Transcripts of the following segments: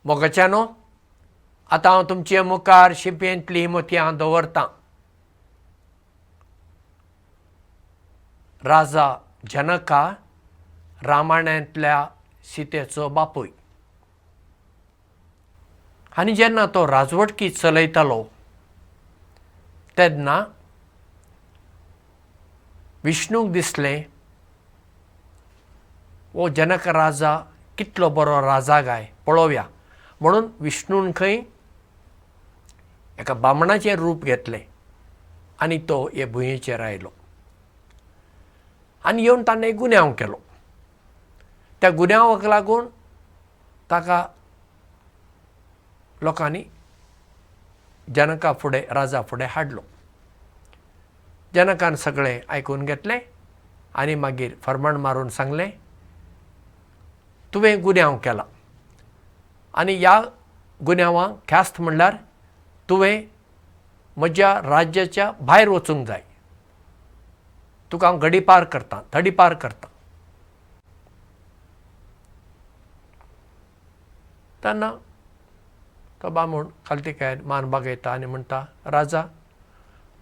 मोगाच्यानो आतां हांव तुमचे मुखार शिंपेंतलीं मोतयां दवरतां. राजा जनका रामायणांतल्या सीतेचो बापूय. आनी जेन्ना तो राजवटकी चलयतालो तेन्ना विष्णूक दिसलें हो जनक राजा कितलो बरो राजा काय पळोवया म्हणून विष्णून खंय एका बामणाचें रूप घेतलें आनी तो हे भुंयेचेर आयलो आनी येवन ताणें गुन्यांव केलो. त्या गुन्यांवाक लागून ताका लोकांनी जनका फुडें राजा फुडें हाडलो. जनकान सगळें आयकून घेतलें आनी मागीर फर्माण मारून सांगलें तुवें गुन्यांव केला आनी ह्या गुन्यांवाक ख्यास्त म्हणल्यार तुवें म्हज्या राज्याच्या भायर वचूंक जाय. तुका हांव गडीपार करतां, धडीपार करतां. तेन्ना तो बामूण खालतीकायेन मान बागयता आनी म्हणटा राजा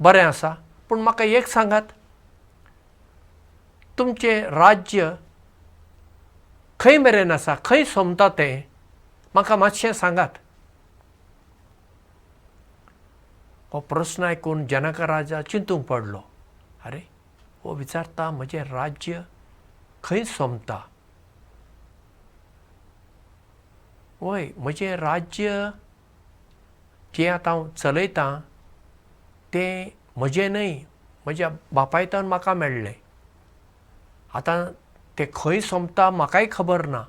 बरें आसा पूण म्हाका एक सांगात तुमचें राज्य खंय मेरेन आसा, खंय सोंपता तें म्हाका मातशें सांगात. हो प्रस्न आयकून जनक राजा चिंतूंक पडलो. आरे हो विचारता म्हजें राज्य खंय सोंपता. वय म्हजें राज्य जें आतां हांव चलयतां तें म्हजें न्हय, म्हज्या बापायतान म्हाका मेळ्ळें. आतां तें खंय सोंपता म्हाकाय खबर ना.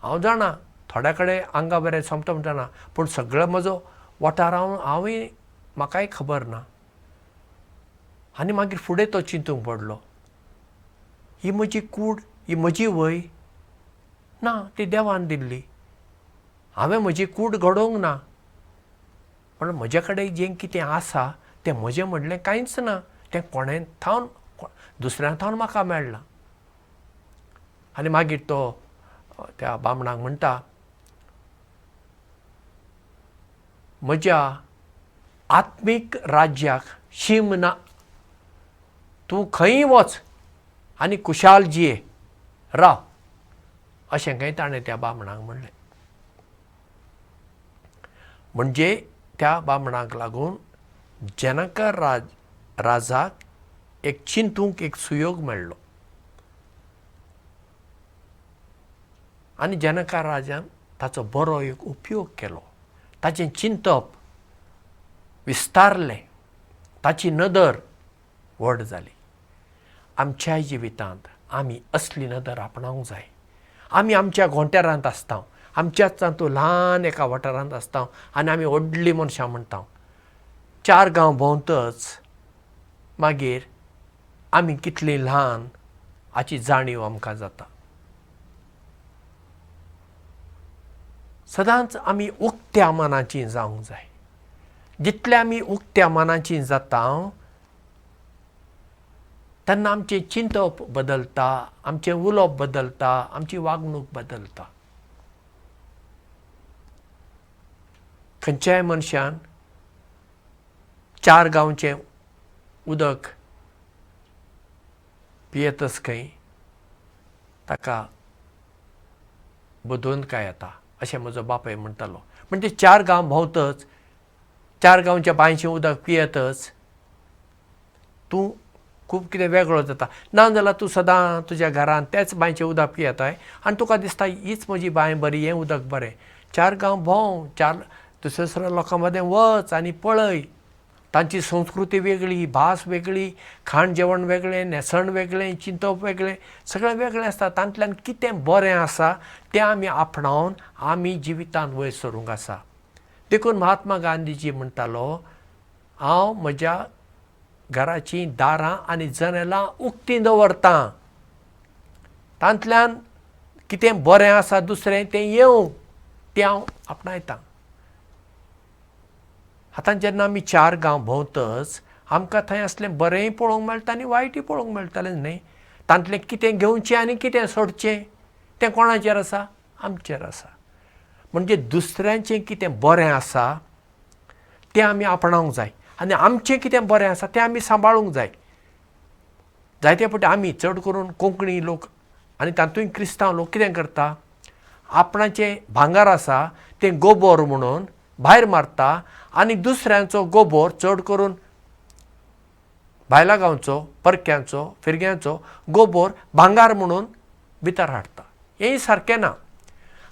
हांव जाणा थोड्या कडेन हांगा बरें सोंपता म्हणटना पूण सगळो म्हजो वाठार हांवूय म्हाकाय खबर ना. आनी मागीर फुडें तो चिंतूंक पडलो ही म्हजी कूड, ही म्हजी वय ना, ती देवान दिल्ली. हांवें म्हजी कूड घडोवंक ना पण म्हजे कडेन जें कितें आसा तें म्हजें म्हणलें कांयच ना. तें कोणें थावन दुसऱ्या थावन म्हाका मेळ्ळां. आनी मागीर तो त्या बामणाक म्हणटा म्हज्या आत्मीक राज्याक शीम ना. तूं खंय वच आनी कुशाल जिये राव अशें खंय ताणें त्या बामणाक म्हणलें. म्हणजे त्या बामणाक लागून जनक राजाक एक चिंतूंक एक सुयोग मेळ्ळो. आनी जनका राजान ताचो बरो एक उपयोग केलो. ताचें चिंतप विस्तारलें, ताची नदर व्हड जाली. आमच्याय जिवितांत आमी असली नदर आपणावंक जाय. आमी आमच्या गोंठ्यारांत आसता, आमच्याच तातूंत ल्हान एका वाठारांत आसता आनी आमी व्हडलीं मनशां म्हणटा. 4 गांव भोंवतच मागीर आमी कितलीं ल्हान हाची जाणीव आमकां जाता. सदांच आमी उक्त्या मनाचीं जावंक जाय. जितले आमी उक्त्या मनाचीं जाता तेन्ना आमचें चिंतप बदलता, आमचें उलोवप बदलता, आमची वागणूक बदलता. खंयच्याय मनशान 4 गांवचें उदक पियेतच खंय ताका बदूनकाय येता अशें म्हजो बापूय म्हणटालो. म्हणजे 4 गांव भोंवतच 4 गांवच्या बांयचें उदक पियेतच तूं खूब कितें वेगळो जाता. नाजाल्यार तूं सदां तुज्या घरांत तेंच बांयचें उदक पियेताय आनी तुका दिसता हीच म्हजी बांय बरी, हें उदक बरें. 4 गांव भोंव, दुसऱ्या दुसऱ्या लोकां मदें वच आनी पळय. तांची संस्कृती वेगळी, भास वेगळी, खाण जेवण वेगळें, न्हेसण वेगळें, चिंतप वेगळें, सगळें वेगळें आसता. तांतल्यान कितें बरें आसा तें आमी आपणावन आमी जिवितांत वयर सरूंक आसा. देखून महात्मा गांधीजी म्हणटालो हांव म्हज्या घराचीं दारां आनी जनेलां उक्तीं दवरतां. तांतल्यान कितें बरें आसा दुसरें तें येवं तें हांव आपणायतां. आतां जेन्ना आमी 4 गांव भोंवतच आमकां थंय असलें बरेंय पळोवंक मेळटा आनी वायटूय पळोवंक मेळटलें न्हय. तांतलें कितें घेवचें आनी कितें सोडचें तें कोणाचेर आसा? आमचेर आसा. म्हणजे दुसऱ्यांचें कितें बरें आसा तें आमी आपणावंक जाय आनी आमचें कितें बरें आसा तें आमी सांबाळूंक जाय. जायते फावटी आमी चड करून कोंकणी लोक आनी तातूंय क्रिस्तांव लोक कितें करता, आपणाचें भांगर आसा तें गोबोर म्हणून भायर मारता आनी दुसऱ्यांचो गोबोर चड करून भायल्या गांवचो, परक्यांचो, फिरग्यांचो गोबोर भांगार म्हणून भितर हाडटा. हें सारकें ना.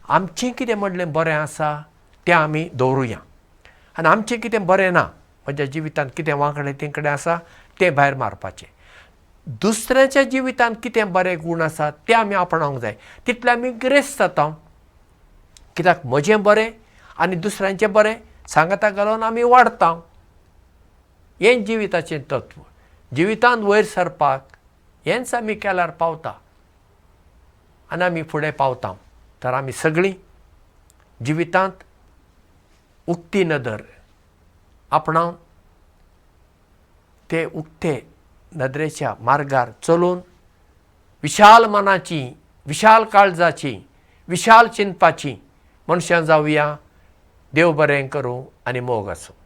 आमचें कितें म्हणलें बरें आसा तें आमी दवरुया आनी आमचें कितें बरें ना, म्हज्या जिवितांत कितें वांकडे तिंकडे आसा तें भायर मारपाचें. दुसऱ्याच्या जिवितांत कितें बरे गूण आसा ते आमी आपणावंक जाय. तितले आमी गिरेस्त जाता. कित्याक म्हजें बरें आनी दुसऱ्यांचें बरें सांगाताक घालून आमी वाडटा. हें जिविताचें तत्व. जिवितांत वयर सरपाक हेंच आमी केल्यार पावता आनी आमी फुडें पावता. तर आमी सगळीं जिवितांत उक्ती नदर आपणावन ते उक्ते नदरेच्या मार्गार चलून विशाल मनाची, विशाल काळजाची, विशाल चिंतपाची मनशां जावया. देव बरें करूं आनी मोग आसूं.